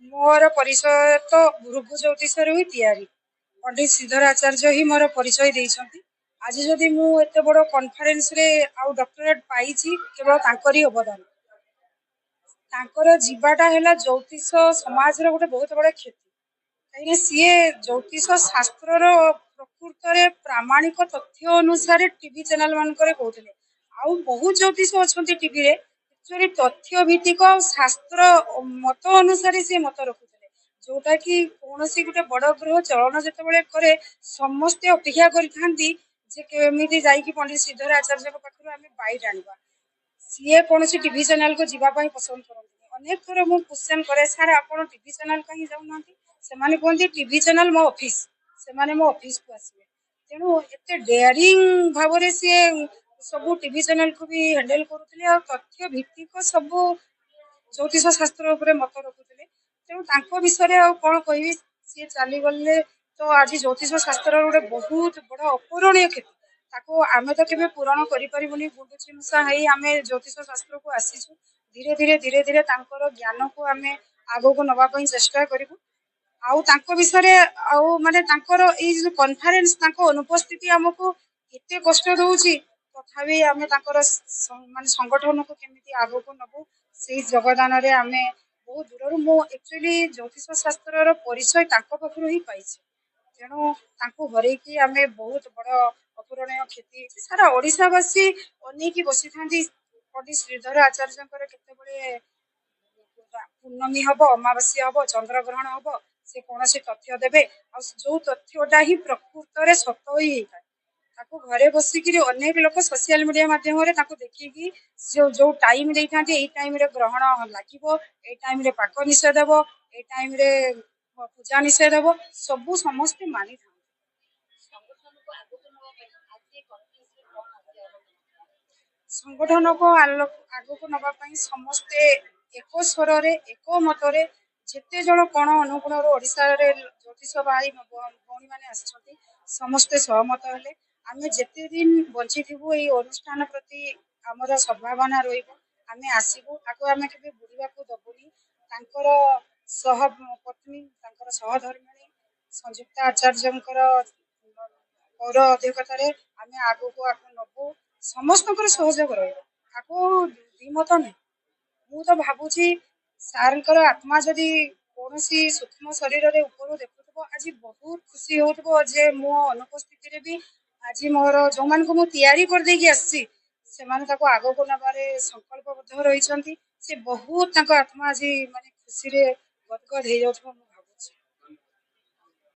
मोर परिचय तो भृगु ज्योतिष ही तैयारी पंडित श्रीधर आचार्य ही मोर परिचय देइछंती। आज जदि मु एते बड़ कॉन्फ्रेंस रे आउ डॉक्टरेट पाइछि केवल तांकरी अवदान। तांकर जीवाटा हैला ज्योतिष समाज रो गोटे बहुत बड़ क्षति। कहीं सीए ज्योतिष शास्त्र प्रकृत रे प्रामाणिक तथ्य अनुसार टीवी चैनल मानकरे कहउतले। आउ बहुत ज्योतिष अछंती टीवी रे एक्चुअली तथ्य भित्तिक शास्त्र मत अनुसार से मत रखुतले। जोटा कि कोनोसी गुटे बड़ ग्रह चलन जेतेबेले करे समस्त अपेक्षा करिथांती जे केमिति जाई कि पंडित श्रीधर आचार्य को पाखरु आमे बाइट आनिबा। सीए कोनोसी टीवी चैनल को जीवा पई पसंद करंती। अनेक थोर मु क्वेश्चन करे सर आपण टीवी चैनल कहीं जाउ नांती। सेमाने कहते टीवी चैनल मो ऑफिस सेमाने मो ऑफिस को आसबे। तेणु एते डेयरिंग भाव सी सब टीवी चैनल को भी हैंडल करुले और तथ्य भित्तिक सब ज्योतिष शास्त्र मत रखुले। तेणु तांको विषय आ कौन कहबी सी चली गले तो आज ज्योतिष शास्त्र गोटे बहुत बड़ अपूरणीय क्षति ताको आमे तो केबे पूरण करि परिबुनी। गुडुची मुसा हेई आमे ज्योतिष शास्त्र को आसीछु। धीरे धीरे धीरे धीरे तांकर ज्ञान को आमे आगो को नबा पई चेष्टा करिबु। आउ तांको विषय आउ माने तांकर ई जो कॉन्फ्रेंस तांको अनुपस्थिति हमको एते कष्ट दउची तथापि आमे तांकर माने संगठन को केमिति आगो को नबु सेही जगदान रे आमे बहुत दूर मो एक्चुअली ज्योतिष शास्त्र रो परिचय तांको पखरु ही पाइछि। तेणु तांको हरे कि आमे बहुत बड़ अपूरणीय क्षति सारा ओडिसावासी अनेकी बसी थांती पंडित श्रीधर आचार्य केतेबेले पूर्णमी हब अमावास्या हब चंद्र ग्रहण हब से कौन से तथ्य देवे जो तथ्यटा ही प्रकृत रे सत ही होता ताको घरे बसिकी अनेक लोक सोशल मीडिया माध्यम देखिकी जो टाइम देइथांती एई टाइम रे ग्रहण लागिवो एई टाइम रे पाक निषेध हबो एई टाइम रे पूजा निषेध हबो सबु समस्त मानि था। संगठन को आगो को नबा पई समस्ते एक स्वर रे एक मतरे जेते जण कोण अनुगुण ओडिसा रे ज्योतिष भाई भौणी माने आछथि समस्ते सहमत हेले आमे जेते दिन बंची थिबु एई अनुष्ठान प्रति हमर सद्भावना रहिबो आमे आसीबु ताको आमे केबे बुडीबा को दबुनी। तांकर सह पत्नी तांकर सहधर्मिणी संयुक्त आचार्यंकर पौर अध्यक्षता रे आमे आगो को आगो नबु समस्तकर सहयोग रहिबो ताको दिमत नै। मु तो भाबुची सारंकर आत्मा जदि कौनसी सूक्ष्म शरीर रे ऊपर देखुथबो आज बहुत खुशी होतबो जे मो अनुपस्थिति रे भी आज मोर जो मान को मु तैयारी कर देकी आसी से माने ताको आगो को नबारे संकल्पबद्ध रहिसंती से बहुत ताको आत्मा आज माने खुशी रे गदगद हे जाउथबो।